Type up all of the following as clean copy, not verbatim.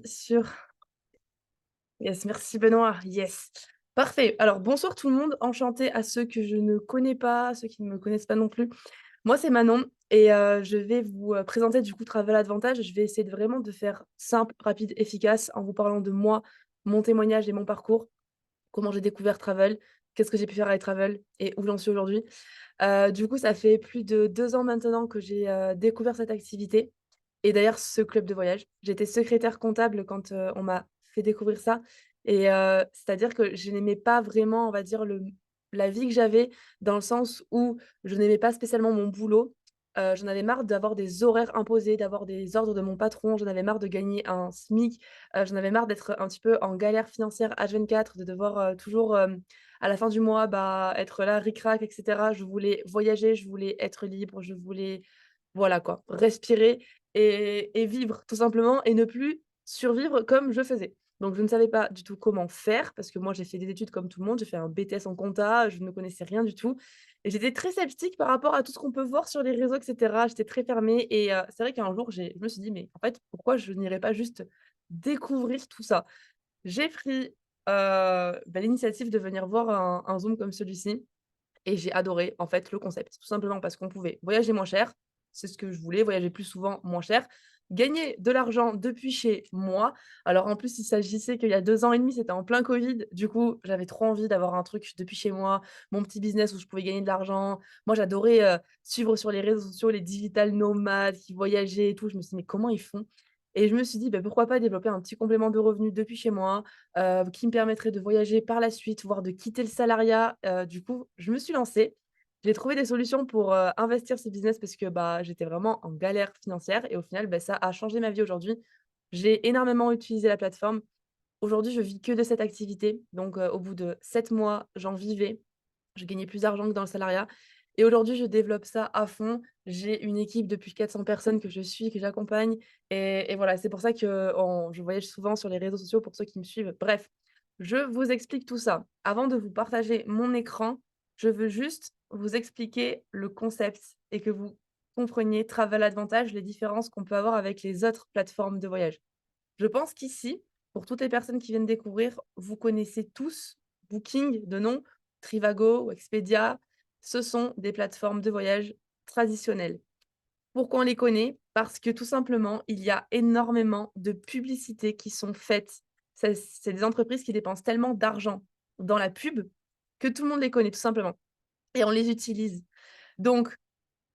Sur yes, merci Benoît, yes. Parfait. Alors bonsoir tout le monde, enchantée à ceux que je ne connais pas, ceux qui ne me connaissent pas non plus. Moi, c'est Manon et je vais vous, présenter du coup Travel Advantage. Je vais essayer de faire simple, rapide, efficace en vous parlant de moi, mon témoignage et mon parcours, comment j'ai découvert Travel, qu'est-ce que j'ai pu faire avec Travel et où j'en suis aujourd'hui. Du coup, ça fait plus de 2 ans maintenant que j'ai, découvert cette activité et d'ailleurs ce club de voyage. J'étais secrétaire comptable quand, on m'a fait découvrir ça et c'est-à-dire que je n'aimais pas vraiment, on va dire, la vie que j'avais dans le sens où je n'aimais pas spécialement mon boulot. J'en avais marre d'avoir des horaires imposés, d'avoir des ordres de mon patron, j'en avais marre de gagner un SMIC, j'en avais marre d'être un petit peu en galère financière H24, de devoir, toujours, à la fin du mois, bah, être là ric-rac et cetera. Je voulais voyager, je voulais être libre, je voulais, voilà quoi, respirer et vivre tout simplement et ne plus survivre comme je faisais. Donc je ne savais pas du tout comment faire parce que moi j'ai fait des études comme tout le monde, j'ai fait un BTS en compta, je ne connaissais rien du tout et j'étais très sceptique par rapport à tout ce qu'on peut voir sur les réseaux et cetera. J'étais très fermée et c'est vrai qu'un jour je me suis dit: «Mais en fait, pourquoi je n'irais pas juste découvrir tout ça?» J'ai pris, l'initiative de venir voir un Zoom comme celui-ci et j'ai adoré, en fait, le concept. Tout simplement parce qu'on pouvait voyager moins cher, c'est ce que je voulais, voyager plus souvent, moins cher, gagner de l'argent depuis chez moi. Alors, en plus, il s'agissait qu'il y a 2 ans et demi, c'était en plein covid. Du coup, j'avais trop envie d'avoir un truc depuis chez moi, mon petit business où je pouvais gagner de l'argent. Moi, j'adorais, suivre sur les réseaux sociaux les digital nomades qui voyageaient et tout. Je me suis dit: «Mais comment ils font?» Et je me suis dit: «Beh, pourquoi pas développer un petit complément de revenus depuis chez moi?» Qui me permettrait de voyager par la suite, voire de quitter le salariat. Du coup, je me suis lancée. J'ai trouvé des solutions pour, investir ce business parce que, bah, j'étais vraiment en galère financière et au final, bah, ça a changé ma vie aujourd'hui. J'ai énormément utilisé la plateforme. Aujourd'hui, je vis que de cette activité. Donc, au bout de 7 mois, j'en vivais. Je gagnais plus d'argent que dans le salariat et aujourd'hui, je développe ça à fond. J'ai une équipe depuis 400 personnes que je suis, que j'accompagne et voilà, c'est pour ça que je voyage souvent sur les réseaux sociaux pour ceux qui me suivent. Bref, je vous explique tout ça. Avant de vous partager mon écran, je veux juste vous expliquer le concept et que vous compreniez Travel Advantage, les différences qu'on peut avoir avec les autres plateformes de voyage. Je pense qu'ici, pour toutes les personnes qui viennent découvrir, vous connaissez tous Booking de nom, Trivago ou Expedia. Ce sont des plateformes de voyage traditionnelles. Pourquoi on les connaît? Parce que tout simplement, il y a énormément de publicités qui sont faites. C'est des entreprises qui dépensent tellement d'argent dans la pub que tout le monde les connaît tout simplement et on les utilise. Donc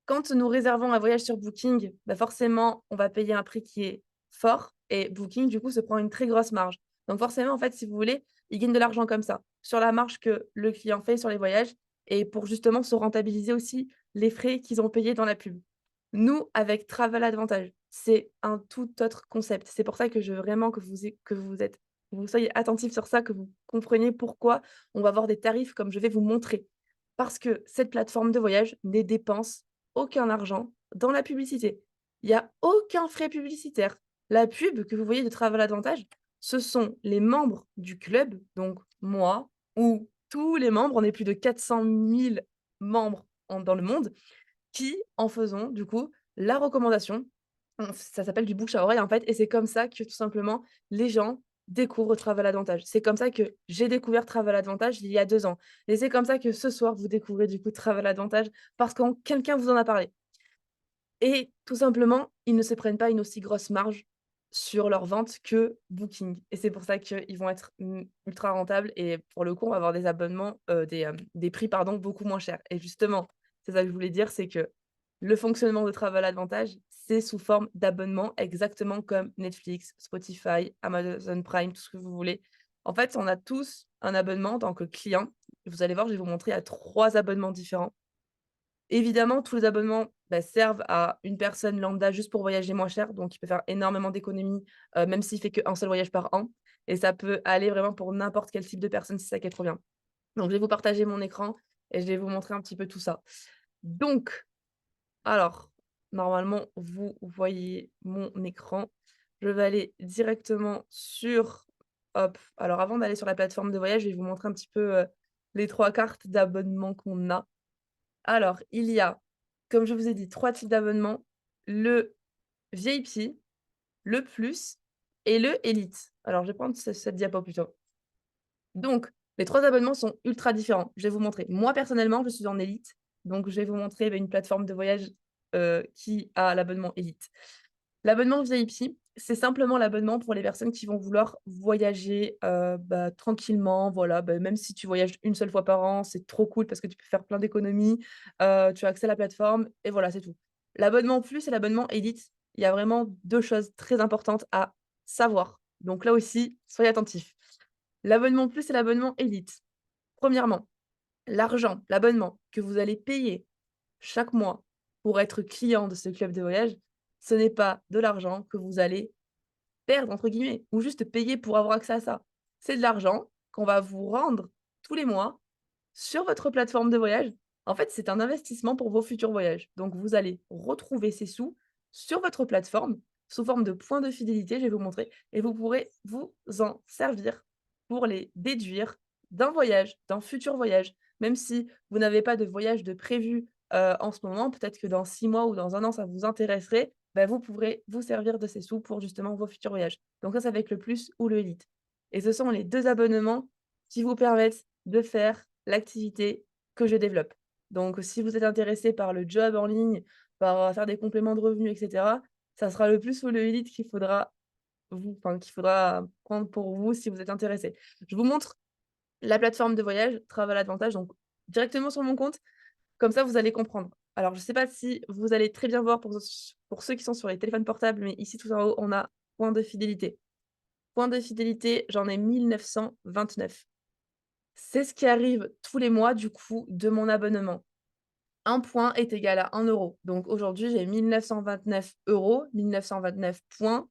quand nous réservons un voyage sur Booking, bah, forcément, on va payer un prix qui est fort et Booking, du coup, se prend une très grosse marge. Donc forcément, en fait, si vous voulez, ils gagnent de l'argent comme ça, sur la marge que le client fait sur les voyages et pour justement se rentabiliser aussi les frais qu'ils ont payés dans la pub. Nous, avec Travel Advantage, c'est un tout autre concept. C'est pour ça que je veux vraiment que vous soyez attentifs sur ça, que vous compreniez pourquoi on va avoir des tarifs comme je vais vous montrer. Parce que cette plateforme de voyage ne dépense aucun argent dans la publicité. Il y a aucun frais publicitaire. La pub que vous voyez de Travel Advantage, ce sont les membres du club, donc moi ou tous les membres, on est plus de 400 000 membres dans le monde, qui en faisant du coup la recommandation. Ça s'appelle du bouche à oreille en fait et c'est comme ça que tout simplement les gens découvrent Travel Advantage. C'est comme ça que j'ai découvert Travel Advantage il y a 2 ans et c'est comme ça que ce soir vous découvrez du coup Travel Advantage parce que quelqu'un vous en a parlé et tout simplement, ils ne se prennent pas une aussi grosse marge sur leurs ventes que Booking et c'est pour ça qu'ils vont être, ultra rentables et pour le coup, on va avoir des abonnements, des prix pardon, beaucoup moins chers et justement, c'est ça que je voulais dire, c'est que le fonctionnement de Travel Advantage, c'est sous forme d'abonnement exactement comme Netflix, Spotify, Amazon Prime, tout ce que vous voulez. En fait, on a tous un abonnement en tant que client. Vous allez voir, je vais vous montrer, il y a 3 abonnements différents. Évidemment, tous les abonnements, bah, servent à une personne lambda juste pour voyager moins cher, donc il peut faire énormément d'économies, même s'il fait qu'un seul voyage par an et ça peut aller vraiment pour n'importe quel type de personne, c'est ça qui est trop bien. Donc je vais vous partager mon écran et je vais vous montrer un petit peu tout ça. Donc, alors, normalement, vous voyez mon écran. Je vais aller directement sur hop, alors avant d'aller sur la plateforme de voyage, je vais vous montrer un petit peu, les 3 cartes d'abonnement qu'on a. Alors, il y a, comme je vous ai dit, 3 types d'abonnements. Le VIP, le plus et le Elite. Alors, je vais prendre cette diapo plutôt. Donc, les 3 abonnements sont ultra différents. Je vais vous montrer. Moi, personnellement, je suis en élite, donc je vais vous montrer, une plateforme de voyage, qui a l'abonnement élite. L'abonnement VIP, c'est simplement l'abonnement pour les personnes qui vont vouloir voyager, tranquillement, voilà, même si tu voyages une seule fois par an, c'est trop cool parce que tu peux faire plein d'économies, tu as accès à la plateforme et voilà, c'est tout. L'abonnement plus et l'abonnement élite, il y a vraiment 2 choses très importantes à savoir. Donc là aussi, soyez attentifs. L'abonnement plus et l'abonnement élite. Premièrement, l'argent, l'abonnement que vous allez payer chaque mois pour être client de ce club de voyage, ce n'est pas de l'argent que vous allez «perdre» entre guillemets ou juste payer pour avoir accès à ça. C'est de l'argent qu'on va vous rendre tous les mois sur votre plateforme de voyage. En fait, c'est un investissement pour vos futurs voyages. Donc vous allez retrouver ces sous sur votre plateforme sous forme de points de fidélité, je vais vous montrer et vous pourrez vous en servir pour les déduire d'un voyage, d'un futur voyage. Même si vous n'avez pas de voyage de prévu, en ce moment, peut-être que dans 6 mois ou dans 1 an, ça vous intéresserait, vous pourrez vous servir de ces sous pour justement vos futurs voyages. Donc ça, c'est avec le plus ou le élite et ce sont les 2 abonnements qui vous permettent de faire l'activité que je développe. Donc si vous êtes intéressé par le job en ligne, par, faire des compléments de revenus et cetera, ça sera le plus ou le élite qu'il faudra prendre pour vous si vous êtes intéressé. Je vous montre la plateforme de voyage Travel Advantage, donc directement sur mon compte, comme ça vous allez comprendre. Alors je ne sais pas si vous allez très bien voir pour ceux qui sont sur les téléphones portables, mais ici tout en haut, on a points de fidélité. Points de fidélité, j'en ai 1 929. C'est ce qui arrive tous les mois du coup de mon abonnement. Un point est égal à 1 €. Donc aujourd'hui, j'ai 1 929 €, 1 929 points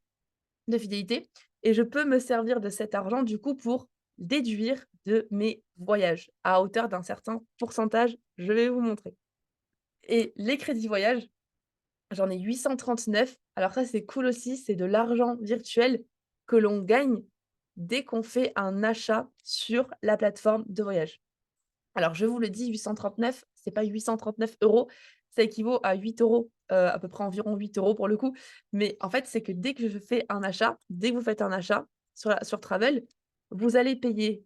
de fidélité et je peux me servir de cet argent du coup pour déduire de mes voyages à hauteur d'un certain pourcentage, je vais vous montrer. Et les crédits voyage, j'en ai 839. Alors ça, c'est cool aussi, c'est de l'argent virtuel que l'on gagne dès qu'on fait un achat sur la plateforme de voyage. Alors je vous le dis, 839, c'est pas 839 €, ça équivaut à 8 €, à peu près environ 8 € pour le coup. Mais en fait, c'est que dès que je fais un achat, dès que vous faites un achat sur Travel, vous allez payer,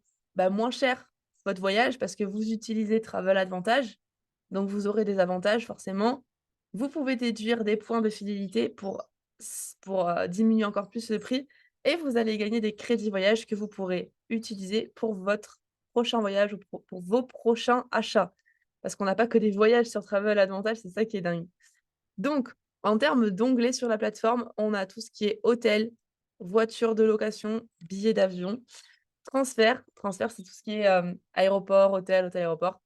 moins cher votre voyage parce que vous utilisez Travel Advantage, donc vous aurez des avantages forcément. Vous pouvez déduire des points de fidélité pour diminuer encore plus le prix et vous allez gagner des crédits voyage que vous pourrez utiliser pour votre prochain voyage ou pour vos prochains achats. Parce qu'on n'a pas que des voyages sur Travel Advantage, c'est ça qui est dingue. Donc, en termes d'onglets sur la plateforme, on a tout ce qui est hôtel, voiture de location, billets d'avion, transfert. Transfert, c'est tout ce qui est, aéroport, hôtel, hôtel-aéroport.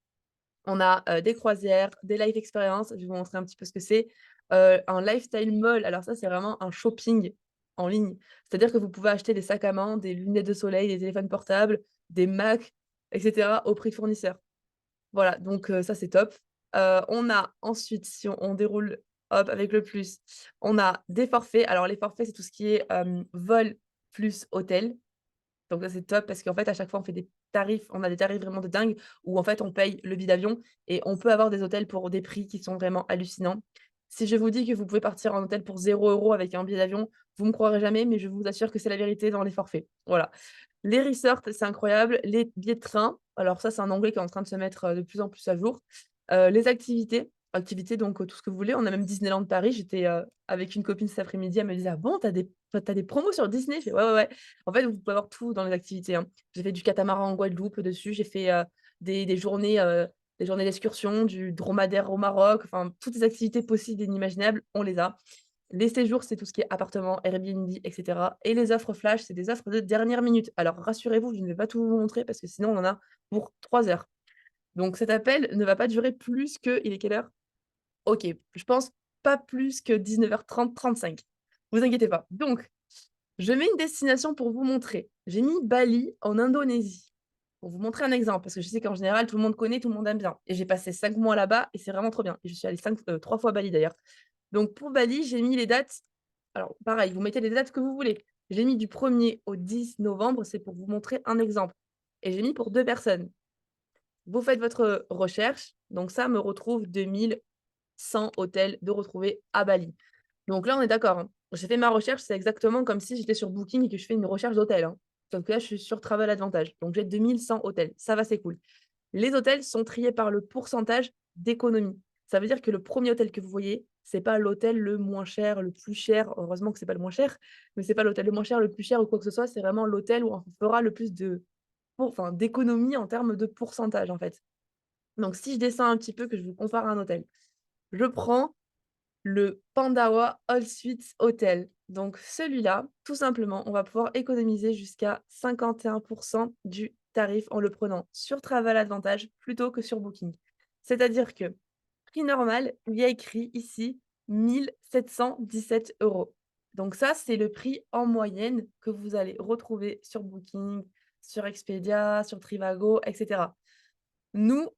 On a, des croisières, des life experience, je vais vous montrer un petit peu ce que c'est. Un lifestyle mall, alors ça, c'est vraiment un shopping en ligne. C'est-à-dire que vous pouvez acheter des sacs à main, des lunettes de soleil, des téléphones portables, des Macs et cetera au prix fournisseur. Voilà, donc ça, c'est top. On a ensuite, si on déroule, hop, avec le plus, on a des forfaits. Alors les forfaits, c'est tout ce qui est, vol plus hôtel. Donc ça, c'est top parce qu'en fait, à chaque fois, on a des tarifs vraiment de dingue où en fait, on paye le billet d'avion et on peut avoir des hôtels pour des prix qui sont vraiment hallucinants. Si je vous dis que vous pouvez partir en hôtel pour 0 € avec un billet d'avion, vous me croirez jamais, mais je vous assure que c'est la vérité dans les forfaits. Voilà. Les resorts, c'est incroyable. Les billets de train, alors ça, c'est un anglais qui est en train de se mettre, de plus en plus à jour. Les activités donc tout ce que vous voulez. On a même Disneyland Paris. J'étais, avec une copine cet après-midi, elle me disait: «Ah bon, t'as des promos sur Disney?» Je fais: «Ouais, ouais, ouais». En fait, vous pouvez avoir tout dans les activités, hein. J'ai fait du catamaran en Guadeloupe dessus, j'ai fait, des journées, d'excursion, du dromadaire au Maroc, enfin toutes les activités possibles et inimaginables, on les a. Les séjours, c'est tout ce qui est appartement, Airbnb et cetera et les offres flash, c'est des offres de dernière minute. Alors rassurez-vous, je ne vais pas tout vous montrer parce que sinon on en a pour 3 heures. Donc cet appel ne va pas durer plus que il est quelle heure? OK, je pense pas plus que 19:30, 35. Vous inquiétez pas. Donc, je mets une destination pour vous montrer. J'ai mis Bali en Indonésie, pour vous montrer un exemple, parce que je sais qu'en général, tout le monde connaît, tout le monde aime bien et j'ai passé 5 mois là-bas et c'est vraiment trop bien et je suis allée 3 fois à Bali d'ailleurs. Donc pour Bali, j'ai mis les dates alors pareil, vous mettez les dates que vous voulez. J'ai mis du 1er au 10 novembre, c'est pour vous montrer un exemple et j'ai mis pour 2 personnes. Vous faites votre recherche, donc ça me retrouve 2 100 hôtels de retrouvés à Bali. Donc là, on est d'accord, hein. j'ai fait ma recherche, c'est exactement comme si j'étais sur Booking et que je fais une recherche d'hôtel, hein. Sauf que là, je suis sur Travel Advantage, donc j'ai 2 100 hôtels. Ça va, c'est cool. Les hôtels sont triés par le pourcentage d'économie. Ça veut dire que le premier hôtel que vous voyez, c'est pas l'hôtel le moins cher, le plus cher. Heureusement que c'est pas le moins cher, mais c'est pas l'hôtel le moins cher, le plus cher ou quoi que ce soit. C'est vraiment l'hôtel où on fera le plus d'économie en termes de pourcentage, en fait. Donc si je descends un petit peu, que je vous compare à un hôtel, je prends le Pandawa All Suites Hotel. Donc celui-là, tout simplement, on va pouvoir économiser jusqu'à 51 du tarif en le prenant sur Travel Advantage plutôt que sur Booking. C'est-à-dire que prix normal, il y a écrit ici 1 717 €. Donc ça, c'est le prix en moyenne que vous allez retrouver sur Booking, sur Expedia, sur Trivago, et cetera. Nous,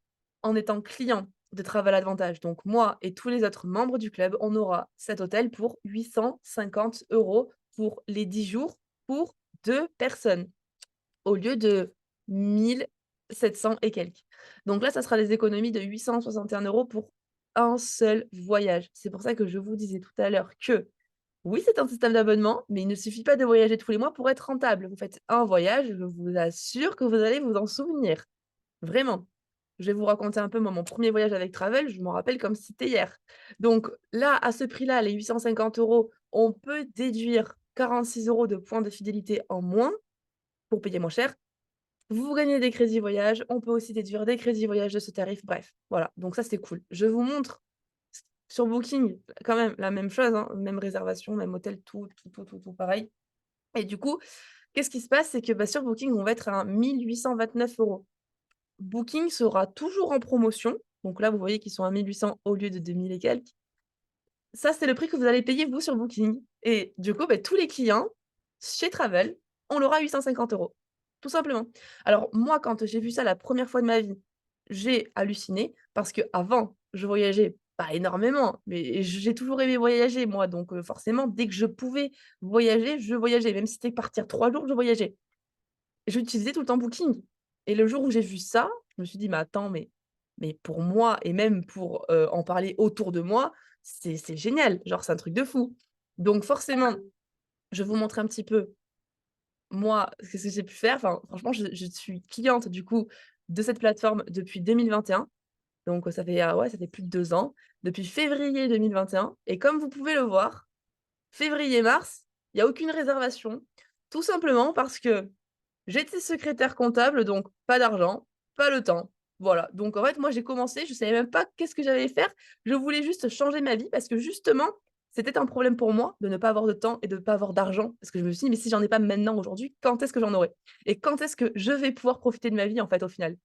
en étant clients de Travel Advantage, donc moi et tous les autres membres du club, on aura cet hôtel pour 850 € pour les 10 jours pour 2 personnes, au lieu de 1 700 et quelques. Donc là, ça sera des économies de 861 € pour un seul voyage. C'est pour ça que je vous disais tout à l'heure que oui, c'est un système d'abonnement, mais il ne suffit pas de voyager tous les mois pour être rentable. Vous faites un voyage, je vous assure que vous allez vous en souvenir. Vraiment. Je vais vous raconter un peu moi mon premier voyage avec Travel, je m'en rappelle comme si c'était hier. Donc là, à ce prix-là, les 850 €, on peut déduire 46 € de points de fidélité en moins pour payer moins cher. Vous gagnez des crédits voyage, on peut aussi déduire des crédits voyage de ce tarif, bref, voilà, donc ça c'est cool. Je vous montre s sur Booking, quand même la même chose, hein, même réservation, même hôtel, tout pareil et du coup, qu'est-ce qui se passe? C'est que, bah, sur Booking, on va être à 1 829 €. Booking sera toujours en promotion, donc là, vous voyez qu'ils sont à 1 800 au lieu de 2 000 et quelques. Ça, c'est le prix que vous allez payer vous sur Booking et du coup, tous les clients chez Travel, on leur a 850 €, tout simplement. Alors moi, quand j'ai vu ça la première fois de ma vie, j'ai halluciné parce qu'avant, je voyageais pas énormément, mais j'ai toujours aimé voyager moi, donc forcément, dès que je pouvais voyager, je voyageais. Même si c'était partir 3 jours, je voyageais. J'utilisais tout le temps Booking et le jour où j'ai vu ça, je me suis dit: «Mais attends, mais pour moi et même pour, en parler autour de moi, c'est génial, genre c'est un truc de fou». Donc forcément, je vais vous montrer un petit peu, moi, ce que j'ai pu faire. Enfin, franchement, je suis cliente du coup de cette plateforme depuis 2021. Donc ça fait, ouais, ça fait plus de 2 ans, depuis février 2021 et comme vous pouvez le voir, février-mars, il y a aucune réservation, tout simplement parce que j'étais secrétaire comptable, donc pas d'argent, pas le temps. Voilà, donc en fait, moi, j'ai commencé, je savais même pas qu'est-ce que j'allais faire. Je voulais juste changer ma vie parce que justement, c'était un problème pour moi de ne pas avoir de temps et de ne pas avoir d'argent. Parce que je me suis dit: «Mais si j'en ai pas maintenant, aujourd'hui, quand est-ce que j'en aurai? Et quand est-ce que je vais pouvoir profiter de ma vie, en fait, au final?»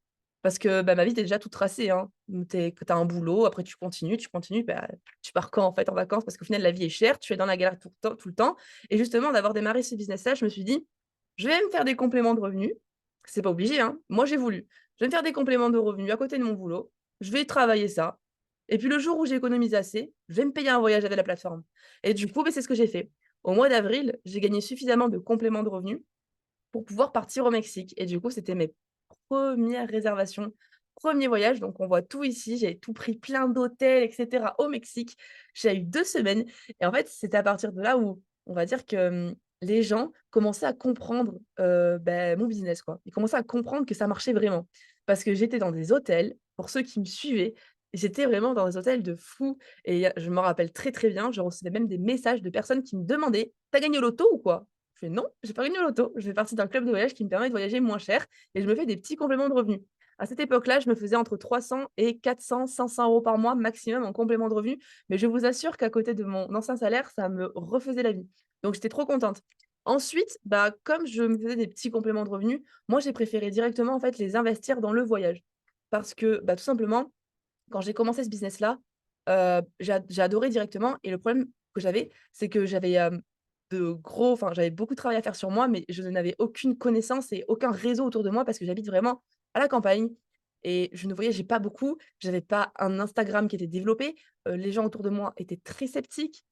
Parce que, bah, ma vie, tu déjà toute tracée, hein. Tu as un boulot, après tu continues, bah, tu pars quand, en fait, en vacances? Parce qu'au final, la vie est chère, tu es dans la galère tout le temps et justement, d'avoir démarré ce business-là, je me suis dit: «Je vais me faire des compléments de revenus». C'est pas obligé, hein. Moi, j'ai voulu. Je vais me faire des compléments de revenus à côté de mon boulot. Je vais travailler ça et puis le jour où j'ai économisé assez, je vais me payer un voyage avec la plateforme et du coup, c'est ce que j'ai fait. Au mois d'avril, j'ai gagné suffisamment de compléments de revenus pour pouvoir partir au Mexique et du coup, c'était mes premières réservations, premier voyage, donc on voit tout ici. J'avais tout pris, plein d'hôtels et cetera au Mexique. J'ai eu 2 semaines et en fait, c'était à partir de là où on va dire que, les gens commençaient à comprendre, mon business, quoi. Ils commençaient à comprendre que ça marchait vraiment. Parce que j'étais dans des hôtels, pour ceux qui me suivaient, j'étais vraiment dans des hôtels de fou et je m'en rappelle très, très bien. Je recevais même des messages de personnes qui me demandaient: «Tu as gagné au loto ou quoi?» Je fais: «Non, j'ai pas gagné au loto, je fais partie d'un club de voyage qui me permet de voyager moins cher et je me fais des petits compléments de revenus». À cette époque-là, je me faisais entre 300 et 400-500 € par mois maximum en complément de revenus, mais je vous assure qu'à côté de mon ancien salaire, ça me refaisait la vie. Donc j'étais trop contente. Ensuite, comme je me faisais des petits compléments de revenus, moi j'ai préféré directement en fait les investir dans le voyage. Parce que, tout simplement, quand j'ai commencé ce business-là, j'ai adoré directement et le problème que j'avais, c'est que j'avais beaucoup de travail à faire sur moi, mais je n'avais aucune connaissance et aucun réseau autour de moi parce que j'habite vraiment à la campagne et je ne voyageais pas beaucoup. J'avais pas un Instagram qui était développé. Les gens autour de moi étaient très sceptiques,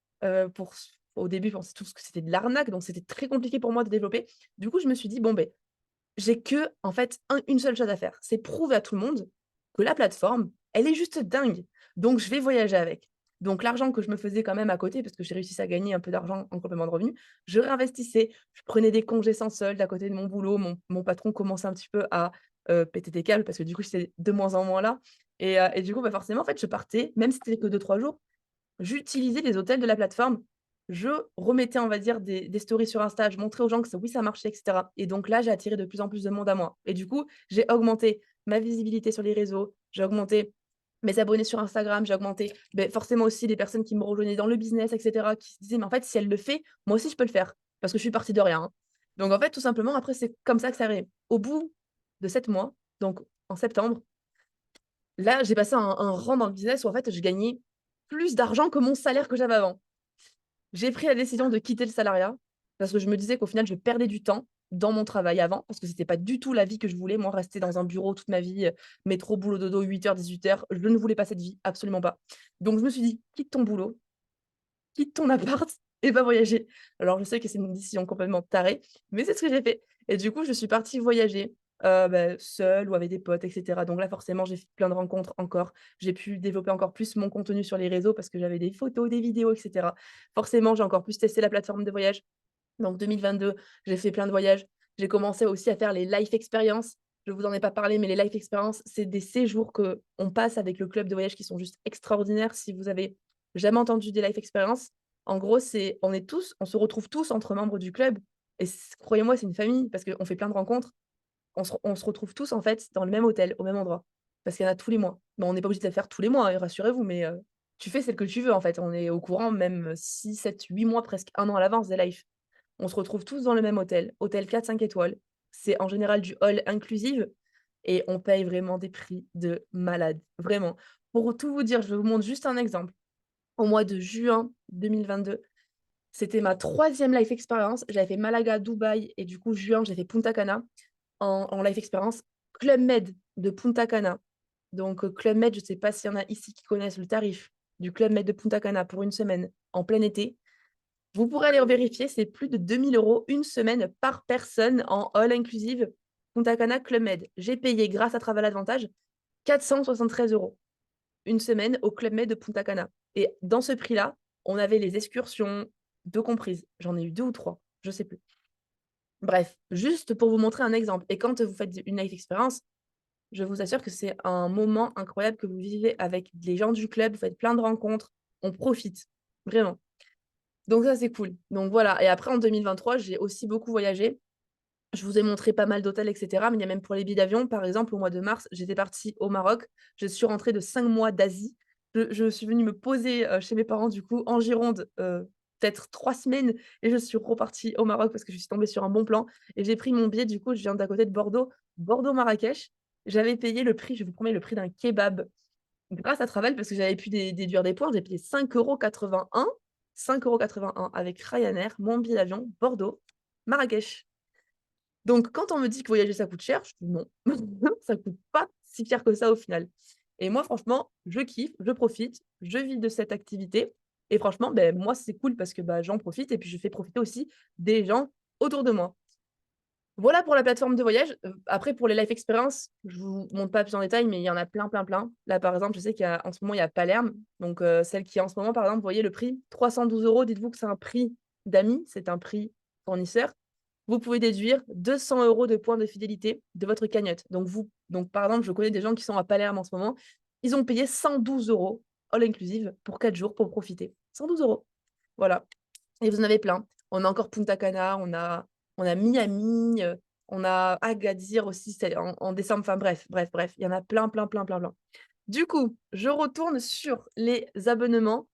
au début, ils pensaient tous que c'était de l'arnaque, donc c'était très compliqué pour moi de développer. Du coup, je me suis dit: «Bon, j'ai que, en fait, une seule chose à faire, c'est prouver à tout le monde que la plateforme, elle est juste dingue, donc je vais voyager avec». Donc l'argent que je me faisais quand même à côté, parce que j'ai réussi à gagner un peu d'argent en complément de revenu, je réinvestissais. Je prenais des congés sans solde à côté de mon boulot. Mon patron commençait un petit peu à, péter des câbles parce que du coup, j'étais de moins en moins là et du coup, bah, forcément, en fait, je partais, même si c'était que 2 3 jours, j'utilisais les hôtels de la plateforme. Je remettais, on va dire, des stories sur Insta, je montrais aux gens que ça oui, ça marchait et cetera et donc là, j'ai attiré de plus en plus de monde à moi et du coup, j'ai augmenté ma visibilité sur les réseaux, j'ai augmenté mes abonnés sur Instagram, j'ai augmenté, beh, forcément aussi les personnes qui me rejoignaient dans le business et cetera, qui se disaient: «Mais en fait, si elle le fait, moi aussi je peux le faire». Parce que je suis partie de rien, hein. Donc en fait, tout simplement, après, c'est comme ça que ça arrive. Au bout de 7 mois, donc en septembre, là, j'ai passé un rang dans le business où en fait, je gagnais plus d'argent que mon salaire que j'avais avant. J'ai pris la décision de quitter le salariat parce que je me disais qu'au final, je perdais du temps dans mon travail avant, parce que c'était pas du tout la vie que je voulais. Moi, rester dans un bureau toute ma vie, métro, boulot, dodo, 8 h 18 h, je ne voulais pas cette vie, absolument pas. Donc je me suis dit: «Quitte ton boulot, quitte ton appart et va voyager». Alors je sais que c'est une décision complètement tarée, mais c'est ce que j'ai fait et du coup, je suis partie voyager, seule ou avec des potes et cetera. Donc là, forcément, j'ai fait plein de rencontres encore. J'ai pu développer encore plus mon contenu sur les réseaux parce que j'avais des photos, des vidéos et cetera. Forcément, j'ai encore plus testé la plateforme de voyage. Donc 2022, j'ai fait plein de voyages. J'ai commencé aussi à faire les life experiences. Je vous en ai pas parlé, mais les life experiences, c'est des séjours qu'on passe avec le club de voyage qui sont juste extraordinaires. Si vous avez jamais entendu des life experiences, en gros, on se retrouve tous entre membres du club et croyez-moi, c'est une famille parce qu'on fait plein de rencontres. On se retrouve tous en fait dans le même hôtel, au même endroit, parce qu'il y en a tous les mois. Bon, on n'est pas obligé de les faire tous les mois, hein, rassurez-vous, mais tu fais celle que tu veux en fait. On est au courant même 6, 7, 8 mois, presque 1 an à l'avance des lives. On se retrouve tous dans le même hôtel, hôtel 4 5 étoiles. C'est en général du all inclusive et on paye vraiment des prix de malade, vraiment. Pour tout vous dire, je vous montre juste un exemple. Au mois de juin 2022, c'était ma 3e life experience. J'avais fait Malaga, Dubaï et du coup juin, j'ai fait Punta Cana en life experience. Club Med de Punta Cana. Donc Club Med, je ne sais pas s'il y en a ici qui connaissent le tarif du Club Med de Punta Cana pour une semaine en plein été. Vous pourrez aller en vérifier, c'est plus de 2 000 € une semaine par personne en all inclusive Punta Cana Club Med. J'ai payé grâce à Travel Advantage 473 € une semaine au Club Med de Punta Cana et dans ce prix-là, on avait les excursions, 2 comprises. J'en ai eu 2 ou 3, je sais plus. Bref, juste pour vous montrer un exemple et quand vous faites une life experience, je vous assure que c'est un moment incroyable que vous vivez avec les gens du club, vous faites plein de rencontres, on profite, vraiment. Donc ça, c'est cool. Donc voilà et après en 2023, j'ai aussi beaucoup voyagé. Je vous ai montré pas mal d'hôtels et cetera, mais il y a même pour les billets d'avion. Par exemple, au mois de mars, j'étais partie au Maroc. Je suis rentrée de 5 mois d'Asie. Je suis venue me poser, chez mes parents, du coup, en Gironde, peut-être 3 semaines et je suis repartie au Maroc parce que je suis tombée sur un bon plan et j'ai pris mon billet, du coup, je viens d'à côté de Bordeaux, Bordeaux-Marrakech. J'avais payé le prix, je vous promets, le prix d'un kebab grâce à Travel parce que j'avais pu déduire des points. J'ai payé 5,81 €, 5,81 € avec Ryanair, mon billet d'avion, Bordeaux, Marrakech. Donc quand on me dit que voyager ça coûte cher, je dis: «Non, ça coûte pas si cher que ça au final» et moi franchement, je kiffe, je profite, je vis de cette activité et franchement, ben moi c'est cool parce que, bah, j'en profite et puis je fais profiter aussi des gens autour de moi. Voilà pour la plateforme de voyage, après pour les life experience, je vous montre pas plus en détail, mais il y en a plein, plein, plein. Là, par exemple, je sais qu'il y a en ce moment, il y a Palerme, donc celle qui est en ce moment, par exemple, vous voyez le prix, 312 €, dites-vous que c'est un prix d'amis, c'est un prix fournisseur. Vous pouvez déduire 200 € de points de fidélité de votre cagnotte. Donc par exemple, je connais des gens qui sont à Palerme en ce moment, ils ont payé 112 € all inclusive pour 4 jours pour profiter. 112 €. Voilà et vous en avez plein. On a encore Punta Cana, on a Miami, on a Agadir aussi, c'est en décembre, enfin bref, bref, bref, il y en a plein, plein, plein, plein, plein. Du coup, je retourne sur les abonnements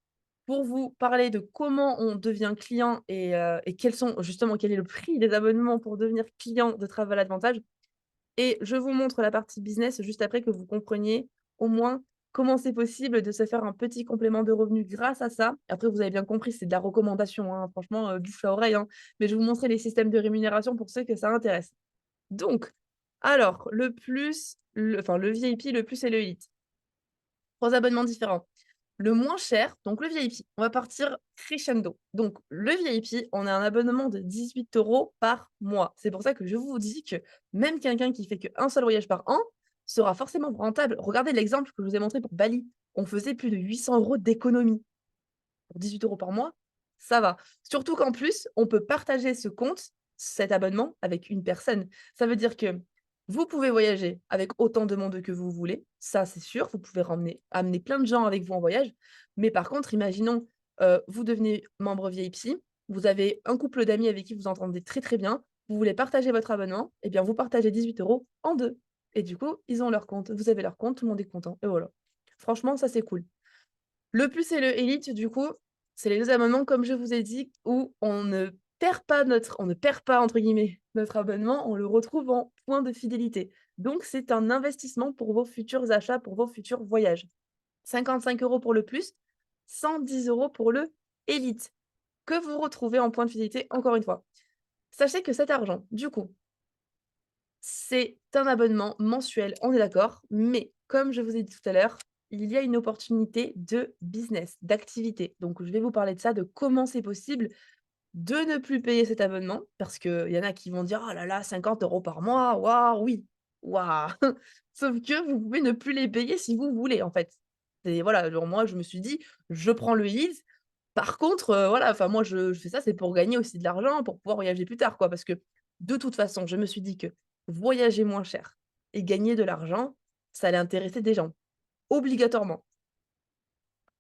pour vous parler de comment on devient client et quel est le prix des abonnements pour devenir client de Travel Advantage et je vous montre la partie business juste après que vous compreniez au moins comment c'est possible de se faire un petit complément de revenu grâce à ça. Après, vous avez bien compris, c'est de la recommandation, hein, franchement, bouche à oreille, hein, mais je vais vous montrer les systèmes de rémunération pour ceux que ça intéresse. Donc, alors, le VIP, le plus et le Elite. 3 abonnements différents. Le moins cher, donc le VIP, on va partir crescendo. Donc le VIP, on a un abonnement de 18 € par mois. C'est pour ça que je vous dis que même quelqu'un qui fait qu'un seul voyage par an sera forcément rentable. Regardez l'exemple que je vous ai montré pour Bali. On faisait plus de 800 € d'économie. pour 18 € par mois, ça va. Surtout qu'en plus, on peut partager ce compte, cet abonnement avec une personne. Ça veut dire que vous pouvez voyager avec autant de monde que vous voulez, ça c'est sûr, vous pouvez ramener amener plein de gens avec vous en voyage. Mais par contre, imaginons, vous devenez membre VIP, vous avez un couple d'amis avec qui vous entendez très, très bien, vous voulez partager votre abonnement, et bien vous partagez 18 € en 2 et du coup, ils ont leur compte, vous avez leur compte, tout le monde est content et voilà. Franchement, ça c'est cool. Le Plus et le Élite, du coup, c'est les 2 abonnements, comme je vous ai dit, où on ne perd pas entre guillemets «notre abonnement», on le retrouve en points de fidélité. Donc c'est un investissement pour vos futurs achats, pour vos futurs voyages. 55 € pour le Plus, 110 € pour le Élite, que vous retrouvez en points de fidélité encore une fois. Sachez que cet argent, du coup, c'est un abonnement mensuel, on est d'accord, mais comme je vous ai dit tout à l'heure, il y a une opportunité de business, d'activité. Donc je vais vous parler de ça, de comment c'est possible de ne plus payer cet abonnement, parce qu'il y en a qui vont dire: «Oh là là, 50 € par mois, waouh, oui, waouh!» Sauf que vous pouvez ne plus les payer si vous voulez, en fait. C'est voilà, genre moi je me suis dit: «Je prends le Ease». Par contre, voilà, enfin moi je fais ça, c'est pour gagner aussi de l'argent, pour pouvoir voyager plus tard, quoi. Parce que de toute façon, je me suis dit que voyager moins cher et gagner de l'argent, ça allait intéresser des gens, obligatoirement,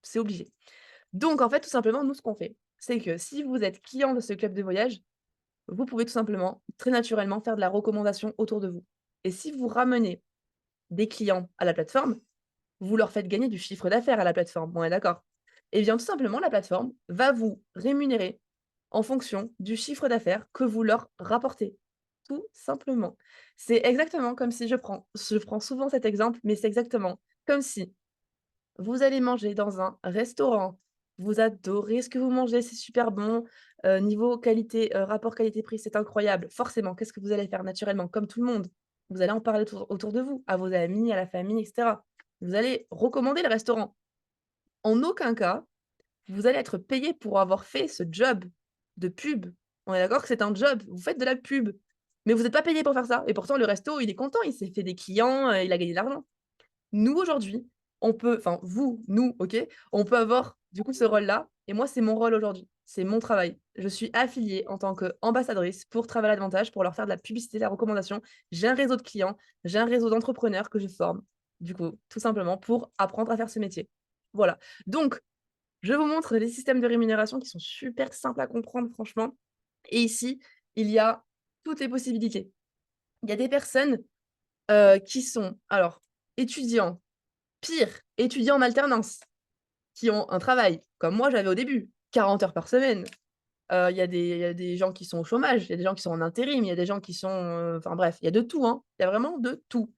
c'est obligé. Donc en fait, tout simplement, nous, ce qu'on fait, c'est que si vous êtes client de ce club de voyage, vous pouvez tout simplement, très naturellement, faire de la recommandation autour de vous. Et si vous ramenez des clients à la plateforme, vous leur faites gagner du chiffre d'affaires à la plateforme, on est d'accord? Eh bien, tout simplement, la plateforme va vous rémunérer en fonction du chiffre d'affaires que vous leur rapportez, tout simplement. C'est exactement comme si je prends souvent cet exemple, mais c'est exactement comme si vous allez manger dans un restaurant, vous adorez ce que vous mangez, c'est super bon, niveau qualité, rapport qualité-prix, c'est incroyable. Forcément, qu'est-ce que vous allez faire naturellement? Comme tout le monde, vous allez en parler autour de vous, à vos amis, à la famille et cetera. Vous allez recommander le restaurant. En aucun cas, vous allez être payé pour avoir fait ce job de pub. On est d'accord que c'est un job, vous faites de la pub, mais vous êtes pas payé pour faire ça et pourtant le resto, il est content, il s'est fait des clients, il a gagné de l'argent. Nous, aujourd'hui, on peut enfin vous, nous, OK, on peut avoir du coup ce rôle-là et moi, c'est mon rôle aujourd'hui. C'est mon travail. Je suis affiliée en tant qu'ambassadrice pour Travel Advantage pour leur faire de la publicité, de la recommandation. J'ai un réseau de clients, j'ai un réseau d'entrepreneurs que je forme, du coup, tout simplement pour apprendre à faire ce métier. Voilà. Donc, je vous montre les systèmes de rémunération qui sont super simples à comprendre, franchement. Et ici, il y a toutes les possibilités. Il y a des personnes, qui sont alors étudiants. Pire, étudiants en alternance, qui ont un travail, comme moi j'avais au début, 40 heures par semaine. Il y a des gens qui sont au chômage, il y a des gens qui sont en intérim, il y a des gens qui sont, enfin bref, il y a de tout, hein. Il y a vraiment de tout.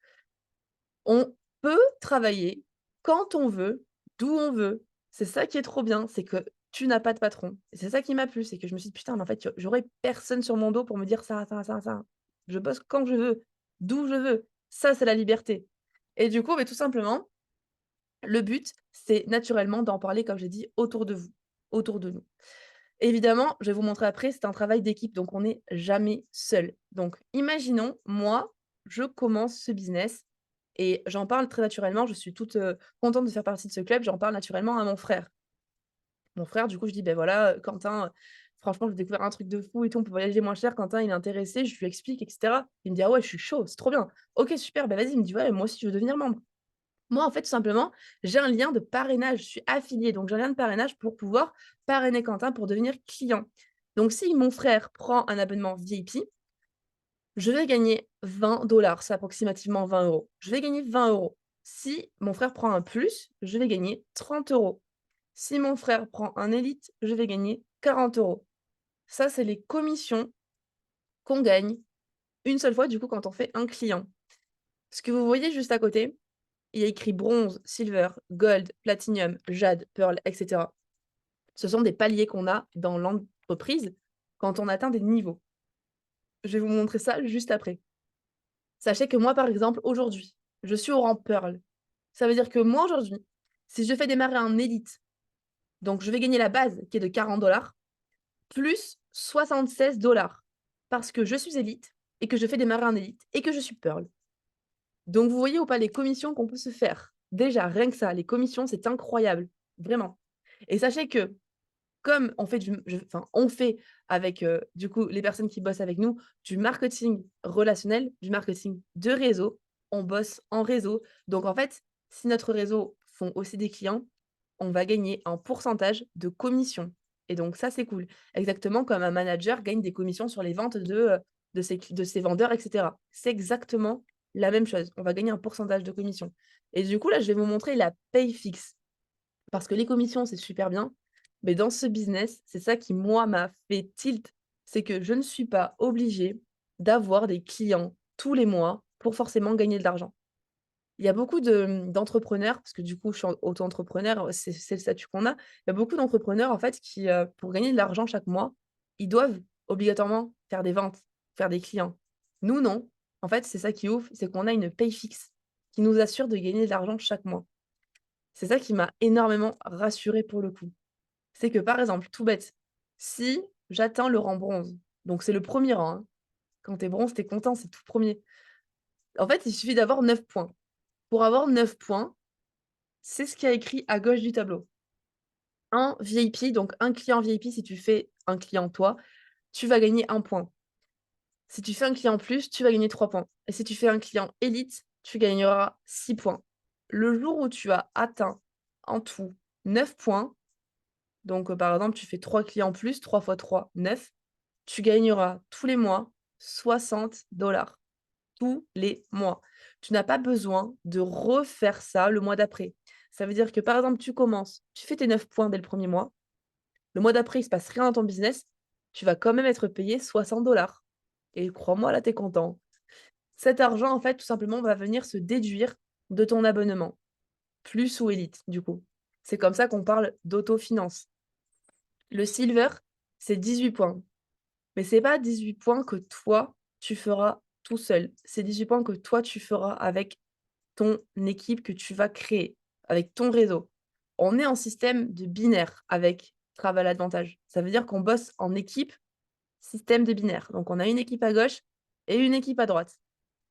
On peut travailler quand on veut, d'où on veut. C'est ça qui est trop bien, c'est que tu n'as pas de patron. Et c'est ça qui m'a plu, c'est que je me suis dit: «Putain, mais en fait, j'aurais personne sur mon dos pour me dire ça, ça, ça, ça. Je bosse quand je veux, d'où je veux». Ça, c'est la liberté. Et du coup, beh, tout simplement le but, c'est naturellement d'en parler, comme j'ai dit, autour de vous, autour de nous. Évidemment, je vais vous montrer après, c'est un travail d'équipe, donc on n'est jamais seul. Donc imaginons, moi, je commence ce business et j'en parle très naturellement, je suis toute, contente de faire partie de ce club, j'en parle naturellement à mon frère. Mon frère, du coup, je dis: ben voilà, Quentin, franchement, j'ai découvert un truc de fou et tout, on peut voyager moins cher, Quentin, il est intéressé». Je lui explique et cetera. Il me dit: «Ah ouais, je suis chaud, c'est trop bien». «OK, super, bah, vas-y». Il me dit: «Ouais, moi aussi, je veux devenir membre». Moi, en fait, tout simplement, j'ai un lien de parrainage, je suis affiliée, donc j'ai un lien de parrainage pour pouvoir parrainer Quentin pour devenir client. Donc si mon frère prend un abonnement VIP, je vais gagner 20 $, c'est approximativement 20 €. Je vais gagner 20 €. Si mon frère prend un plus, je vais gagner 30 €. Si mon frère prend un élite, je vais gagner 40 €. Ça, c'est les commissions qu'on gagne une seule fois, du coup, quand on fait un client. Ce que vous voyez juste à côté, il y a écrit bronze, silver, gold, platinum, jade, pearl, et cetera. Ce sont des paliers qu'on a dans l'entreprise quand on atteint des niveaux. Je vais vous montrer ça juste après. Sachez que moi, par exemple, aujourd'hui, je suis au rang pearl. Ça veut dire que moi, aujourd'hui, si je fais démarrer un élite, donc je vais gagner la base qui est de 40 $ plus 76 $ parce que je suis élite et que je fais démarrer un élite et que je suis pearl. Donc vous voyez ou pas les commissions qu'on peut se faire? Déjà, rien que ça, les commissions, c'est incroyable, vraiment. Et sachez que comme on fait on fait avec, du coup, les personnes qui bossent avec nous, du marketing relationnel, du marketing de réseau. On bosse en réseau. Donc en fait, si notre réseau font aussi des clients, on va gagner un pourcentage de commission et donc ça, c'est cool. Exactement comme un manager gagne des commissions sur les ventes de ses vendeurs et cetera. C'est exactement la même chose. On va gagner un pourcentage de commission et du coup, là, je vais vous montrer la paye fixe parce que les commissions, c'est super bien, mais dans ce business, c'est ça qui, moi, m'a fait tilt, c'est que je ne suis pas obligée d'avoir des clients tous les mois pour forcément gagner de l'argent. Il y a beaucoup d'entrepreneurs, parce que du coup, je suis auto-entrepreneur, c'est le statut qu'on a. Il y a beaucoup d'entrepreneurs, en fait, qui, pour gagner de l'argent chaque mois, ils doivent obligatoirement faire des ventes, faire des clients. Nous, non. En fait, c'est ça qui est ouf, c'est qu'on a une paye fixe qui nous assure de gagner de l'argent chaque mois. C'est ça qui m'a énormément rassurée pour le coup. C'est que, par exemple, tout bête, si j'atteins le rang bronze, donc c'est le premier rang, hein. Quand tu es bronze, tu es content, c'est tout premier. En fait, il suffit d'avoir 9 points. Pour avoir 9 points, c'est ce qu'il y a écrit à gauche du tableau. Un VIP, donc un client VIP, si tu fais un client toi, tu vas gagner 1 point. Si tu fais un client plus, tu vas gagner 3 points. Et si tu fais un client élite, tu gagneras 6 points. Le jour où tu as atteint en tout 9 points, donc par exemple, tu fais 3 clients plus, 3 fois 3, 9, tu gagneras tous les mois 60 $ tous les mois. Tu n'as pas besoin de refaire ça le mois d'après. Ça veut dire que, par exemple, tu commences, tu fais tes 9 points dès le premier mois. Le mois d'après, il se passe rien dans ton business. Tu vas quand même être payé 60 $ et crois-moi, là, tu es content. Cet argent, en fait, tout simplement, va venir se déduire de ton abonnement, plus ou élite, du coup. C'est comme ça qu'on parle d'autofinance. Le silver, c'est 18 points. Mais c'est pas 18 points que toi, tu feras tout seul. C'est 18 points que toi, tu feras avec ton équipe que tu vas créer, avec ton réseau. On est en système de binaire avec Travel Advantage. Ça veut dire qu'on bosse en équipe, système de binaire. Donc, on a une équipe à gauche et une équipe à droite.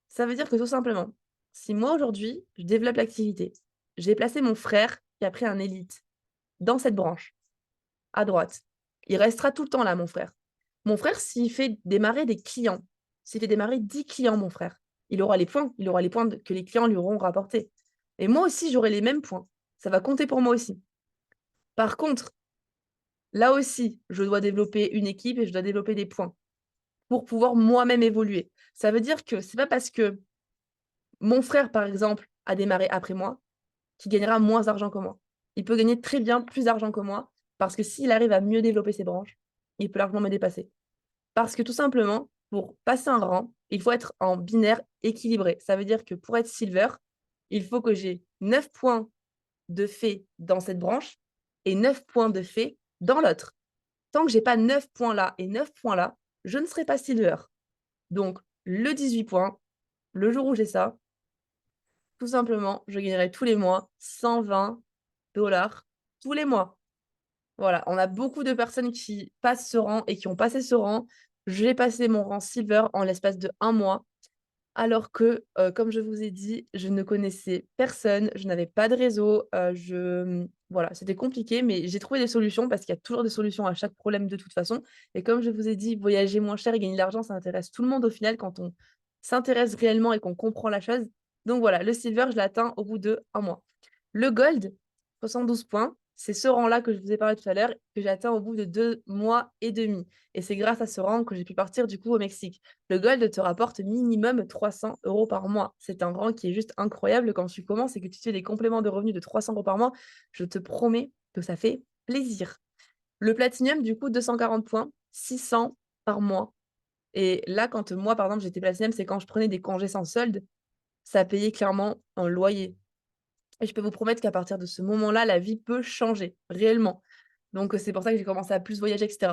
Ça veut dire que tout simplement, si moi aujourd'hui, je développe l'activité, j'ai placé mon frère qui a pris un élite dans cette branche, à droite. Il restera tout le temps là, mon frère. Mon frère, s'il fait démarrer des clients, s'il fait démarrer 10 clients, mon frère, il aura les points. Il aura les points que les clients lui auront rapportés. Et moi aussi, j'aurai les mêmes points. Ça va compter pour moi aussi. Par contre, là aussi, je dois développer une équipe et je dois développer des points pour pouvoir moi-même évoluer. Ça veut dire que c'est pas parce que mon frère, par exemple, a démarré après moi qu'il gagnera moins d'argent que moi. Il peut gagner très bien plus d'argent que moi parce que s'il arrive à mieux développer ses branches, il peut largement me dépasser. Parce que tout simplement, pour passer un rang, il faut être en binaire équilibré. Ça veut dire que pour être silver, il faut que j'ai 9 points de fait dans cette branche et 9 points de fait dans l'autre. Tant que j'ai pas 9 points là et 9 points là, je ne serai pas silver. Donc, le 18 points, le jour où j'ai ça, tout simplement, je gagnerai tous les mois 120 $ tous les mois. Voilà, on a beaucoup de personnes qui passent ce rang et qui ont passé ce rang. J'ai passé mon rang silver en l'espace de 1 mois, alors que, comme je vous ai dit, je ne connaissais personne, je n'avais pas de réseau, voilà, c'était compliqué, mais j'ai trouvé des solutions parce qu'il y a toujours des solutions à chaque problème de toute façon et comme je vous ai dit, voyager moins cher et gagner de l'argent, ça intéresse tout le monde au final quand on s'intéresse réellement et qu'on comprend la chose. Donc voilà, le silver, je l'ai atteint au bout de 1 mois. Le gold, 72 points, c'est ce rang-là que je vous ai parlé tout à l'heure, que j'ai atteint au bout de 2 mois et demi et c'est grâce à ce rang que j'ai pu partir du coup au Mexique. Le gold te rapporte minimum 300 € par mois. C'est un rang qui est juste incroyable quand tu commences et que tu fais des compléments de revenus de 300 € par mois. Je te promets que ça fait plaisir. Le platinum, du coup, 240 points, 600 par mois. Et là, quand moi, par exemple, j'étais platinum, c'est quand je prenais des congés sans solde, ça payait clairement un loyer. Et je peux vous promettre qu'à partir de ce moment-là, la vie peut changer, réellement. Donc, c'est pour ça que j'ai commencé à plus voyager, etc.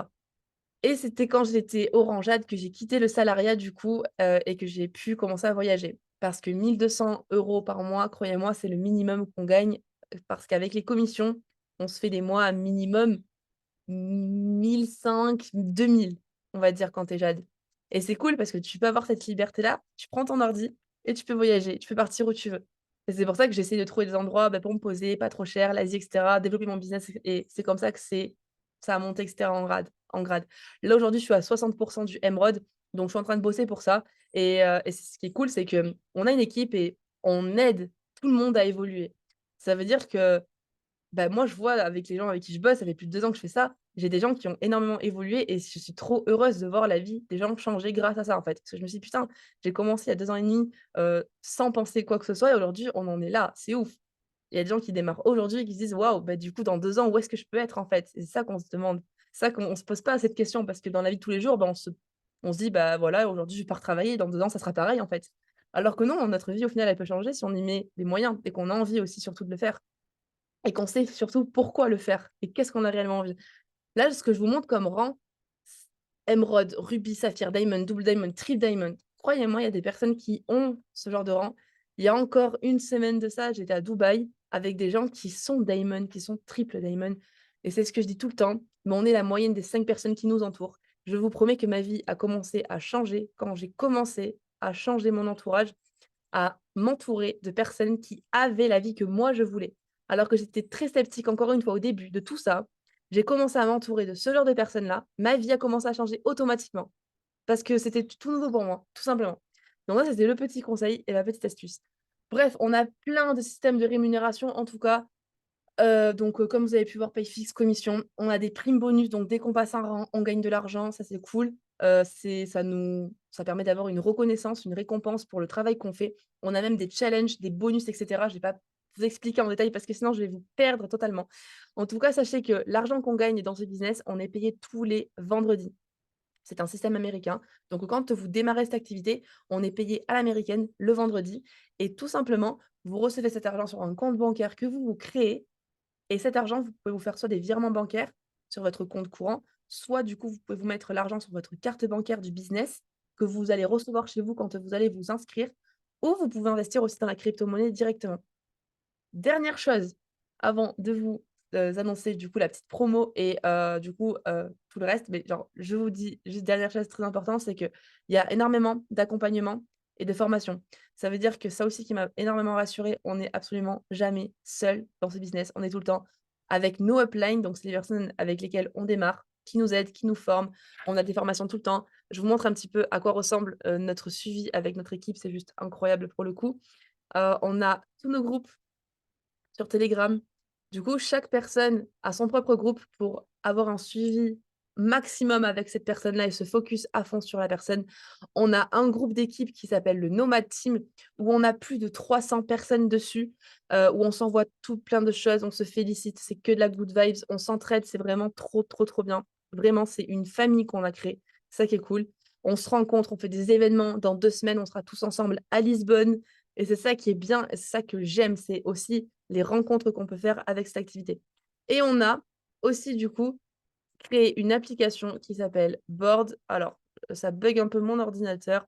Et c'était quand j'étais orangeade que j'ai quitté le salariat du coup, et que j'ai pu commencer à voyager. Parce que 1 200 € par mois, croyez-moi, c'est le minimum qu'on gagne, parce qu'avec les commissions, on se fait des mois à minimum 1 500-2 000, on va dire, quand tu es jade. Et c'est cool parce que tu peux avoir cette liberté-là, tu prends ton ordi et tu peux voyager, tu peux partir où tu veux. Et c'est pour ça que j'essaie de trouver des endroits, pour me poser, pas trop cher, l'Asie et cetera, développer mon business et c'est comme ça que c'est ça a monté, etc. En grade. Là, aujourd'hui, je suis à 60% du Emerald, donc je suis en train de bosser pour ça. Et ce qui est cool, c'est que on a une équipe et on aide tout le monde à évoluer. Ça veut dire que bah, moi, je vois avec les gens avec qui je bosse, ça fait plus de 2 ans que je fais ça, j'ai des gens qui ont énormément évolué et je suis trop heureuse de voir la vie des gens changer grâce à ça, en fait. Parce que je me suis dit: «Putain, j'ai commencé il y a 2 ans et demi, sans penser quoi que ce soit et aujourd'hui, on en est là, c'est ouf». Il y a des gens qui démarrent aujourd'hui et qui se disent: «Waouh, bah, du coup, dans 2 ans, où est-ce que je peux être, en fait?» Et c'est ça qu'on se demande. C'est ça qu'on se pose pas cette question parce que dans la vie de tous les jours, bah, on se dit: «Bah, voilà, aujourd'hui, je pars travailler, dans 2 ans, ça sera pareil, en fait». Alors que non, notre vie, au final, elle peut changer si on y met des moyens et qu'on a envie aussi surtout de le faire. Et qu'on sait surtout pourquoi le faire et qu'est-ce qu'on a réellement envie. Là, ce que je vous montre comme rang, émeraude, rubis, saphir, diamond, double diamond, triple diamond. Croyez-moi, il y a des personnes qui ont ce genre de rang. Il y a encore une semaine de ça, j'étais à Dubaï avec des gens qui sont diamond, qui sont triple diamond. Et c'est ce que je dis tout le temps, mais on est la moyenne des 5 personnes qui nous entourent. Je vous promets que ma vie a commencé à changer quand j'ai commencé à changer mon entourage, à m'entourer de personnes qui avaient la vie que moi je voulais. Alors que j'étais très sceptique encore une fois au début de tout ça, j'ai commencé à m'entourer de ce genre de personnes-là. Ma vie a commencé à changer automatiquement parce que c'était tout nouveau pour moi, tout simplement. Donc ça, c'était le petit conseil et la petite astuce. Bref, on a plein de systèmes de rémunération en tout cas. Donc comme vous avez pu voir, paye fixe, commission. On a des primes bonus, donc dès qu'on passe un rang, on gagne de l'argent, ça c'est cool. Ça permet d'avoir une reconnaissance, une récompense pour le travail qu'on fait. On a même des challenges, des bonus et cetera. Je vais pas vous expliquer en détail parce que sinon je vais vous perdre totalement. En tout cas, sachez que l'argent qu'on gagne dans ce business, on est payé tous les vendredis. C'est un système américain. Donc quand vous démarrez cette activité, on est payé à l'américaine le vendredi et tout simplement, vous recevez cet argent sur un compte bancaire que vous vous créez et cet argent, vous pouvez vous faire soit des virements bancaires sur votre compte courant, soit du coup, vous pouvez vous mettre l'argent sur votre carte bancaire du business que vous allez recevoir chez vous quand vous allez vous inscrire, ou vous pouvez investir aussi dans la crypto-monnaie directement. Dernière chose, avant de vous, annoncer du coup la petite promo et du coup, tout le reste, mais genre je vous dis juste dernière chose très importante, c'est qu'il y a énormément d'accompagnement et de formation. Ça veut dire que ça aussi qui m'a énormément rassurée, on n'est absolument jamais seul dans ce business. On est tout le temps avec nos uplines, donc c'est les personnes avec lesquelles on démarre, qui nous aident, qui nous forment. On a des formations tout le temps. Je vous montre un petit peu à quoi ressemble, notre suivi avec notre équipe, c'est juste incroyable pour le coup. On a tous nos groupes sur Telegram. Du coup, chaque personne a son propre groupe pour avoir un suivi maximum avec cette personne-là et se focus à fond sur la personne. On a un groupe d'équipe qui s'appelle le Nomad Team, où on a plus de 300 personnes dessus, où on s'envoie tout plein de choses, on se félicite, c'est que de la good vibes, on s'entraide, c'est vraiment trop, trop, trop bien. Vraiment, c'est une famille qu'on a créée, c'est ça qui est cool. On se rencontre, on fait des événements. Dans 2 semaines, on sera tous ensemble à Lisbonne. Et c'est ça qui est bien, et c'est ça que j'aime, c'est aussi les rencontres qu'on peut faire avec cette activité. Et on a aussi, du coup, créé une application qui s'appelle Board. Alors, ça bug un peu mon ordinateur.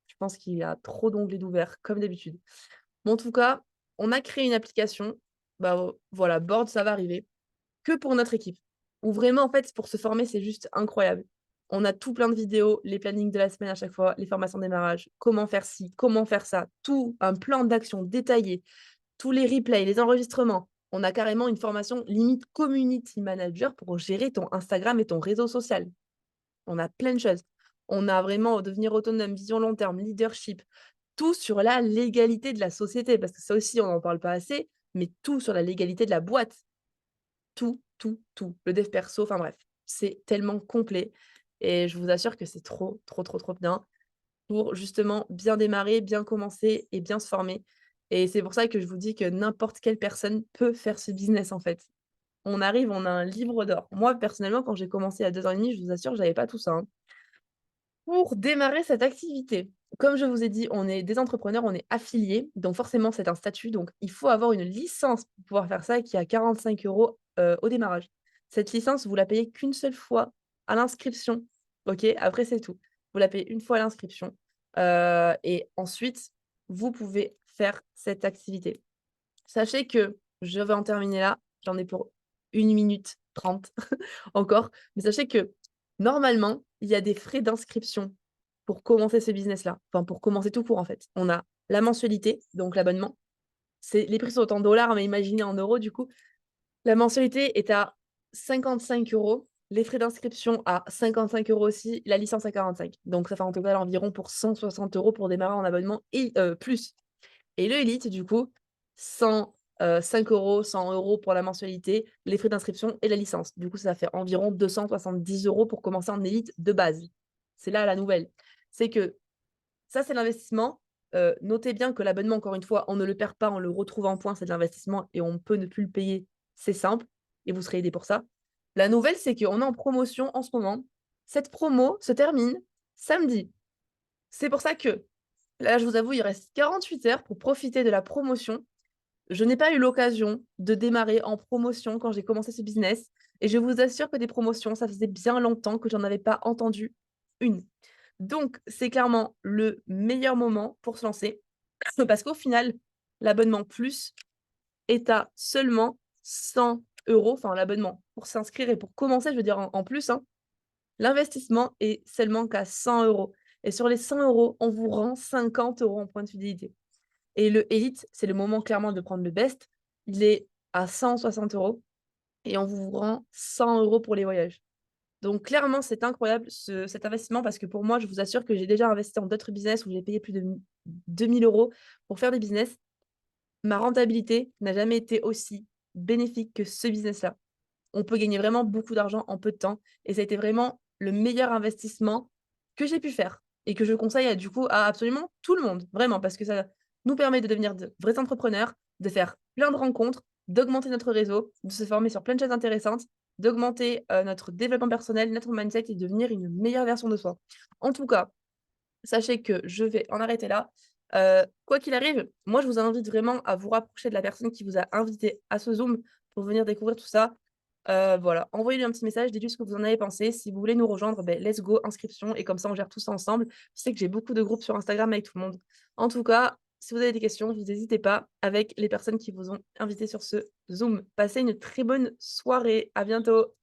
Je pense qu'il y a trop d'onglets d'ouvert, comme d'habitude. Mais en tout cas, on a créé une application. Bah voilà, Board, ça va arriver. Que pour notre équipe. Où vraiment, en fait, pour se former, c'est juste incroyable. On a tout plein de vidéos, les plannings de la semaine à chaque fois, les formations de démarrage, comment faire ci, comment faire ça, tout un plan d'action détaillé, tous les replays, les enregistrements. On a carrément une formation limite community manager pour gérer ton Instagram et ton réseau social. On a plein de choses. On a vraiment devenir autonome, vision long terme, leadership, tout sur la légalité de la société, parce que ça aussi, on n'en parle pas assez, mais tout sur la légalité de la boîte. Tout, tout, tout. Le dev perso, enfin bref, c'est tellement complet et je vous assure que c'est trop, trop, trop, trop bien pour justement bien démarrer, bien commencer et bien se former. Et c'est pour ça que je vous dis que n'importe quelle personne peut faire ce business en fait. On arrive, on a un livre d'or. Moi, personnellement, quand j'ai commencé à 2 ans et demi, je vous assure, j'avais pas tout ça, hein. Pour démarrer cette activité, comme je vous ai dit, on est des entrepreneurs, on est affiliés, donc forcément, c'est un statut. Donc, il faut avoir une licence pour pouvoir faire ça qui est à 45 € au démarrage. Cette licence, vous la payez qu'une seule fois à l'inscription. OK? Après, c'est tout. Vous la payez une fois à l'inscription, et ensuite, vous pouvez faire cette activité. Sachez que je vais en terminer là, j'en ai pour 1 minute 30 encore, mais sachez que normalement, il y a des frais d'inscription pour commencer ce business-là, enfin pour commencer tout court en fait. On a la mensualité, donc l'abonnement. Les prix sont en dollars, mais imaginez en euros du coup. La mensualité est à 55 €, les frais d'inscription à 55 € aussi, la licence à 45. Donc ça fait en total environ pour 160 € pour démarrer en abonnement et plus. Et le Elite du coup, 5 €, 100 € pour la mensualité, les frais d'inscription et la licence. Du coup, ça fait environ 270 € pour commencer en Elite de base. C'est là la nouvelle. C'est que ça, c'est l'investissement. Notez bien que l'abonnement, encore une fois, on ne le perd pas, on le retrouve en points, c'est de l'investissement et on peut ne plus le payer, c'est simple et vous serez aidé pour ça. La nouvelle, c'est qu'on est en promotion en ce moment. Cette promo se termine samedi. C'est pour ça que, là, je vous avoue, il reste 48 heures pour profiter de la promotion. Je n'ai pas eu l'occasion de démarrer en promotion quand j'ai commencé ce business et je vous assure que des promotions, ça faisait bien longtemps que j'en avais pas entendu une. Donc, c'est clairement le meilleur moment pour se lancer parce qu'au final, l'abonnement plus est à seulement 100 €, enfin l'abonnement pour s'inscrire et pour commencer, je veux dire en plus, hein. L'investissement est seulement qu'à 100 € et sur les 100 €, on vous rend 50 € en points de fidélité et le Elite, c'est le moment clairement de prendre le best. Il est à 160 € et on vous rend 100 € pour les voyages. Donc clairement, c'est incroyable cet investissement parce que pour moi, je vous assure que j'ai déjà investi dans d'autres business où j'ai payé plus de 2 000 € pour faire des business. Ma rentabilité n'a jamais été aussi bénéfique que ce business-là. On peut gagner vraiment beaucoup d'argent en peu de temps et ça a été vraiment le meilleur investissement que j'ai pu faire et que je conseille à du coup à absolument tout le monde, vraiment, parce que ça nous permet de devenir de vrais entrepreneurs, de faire plein de rencontres, d'augmenter notre réseau, de se former sur plein de choses intéressantes, d'augmenter, notre développement personnel, notre mindset et devenir une meilleure version de soi. En tout cas, sachez que je vais en arrêter là. Quoi qu'il arrive, moi, je vous invite vraiment à vous rapprocher de la personne qui vous a invité à ce Zoom pour venir découvrir tout ça. Voilà, envoyez-lui un petit message, dites-lui ce que vous en avez pensé. Si vous voulez nous rejoindre, beh, let's go, inscription et comme ça, on gère tout ça ensemble. Je sais que j'ai beaucoup de groupes sur Instagram avec tout le monde. En tout cas, si vous avez des questions, vous n'hésitez pas avec les personnes qui vous ont invité sur ce Zoom. Passez une très bonne soirée. À bientôt.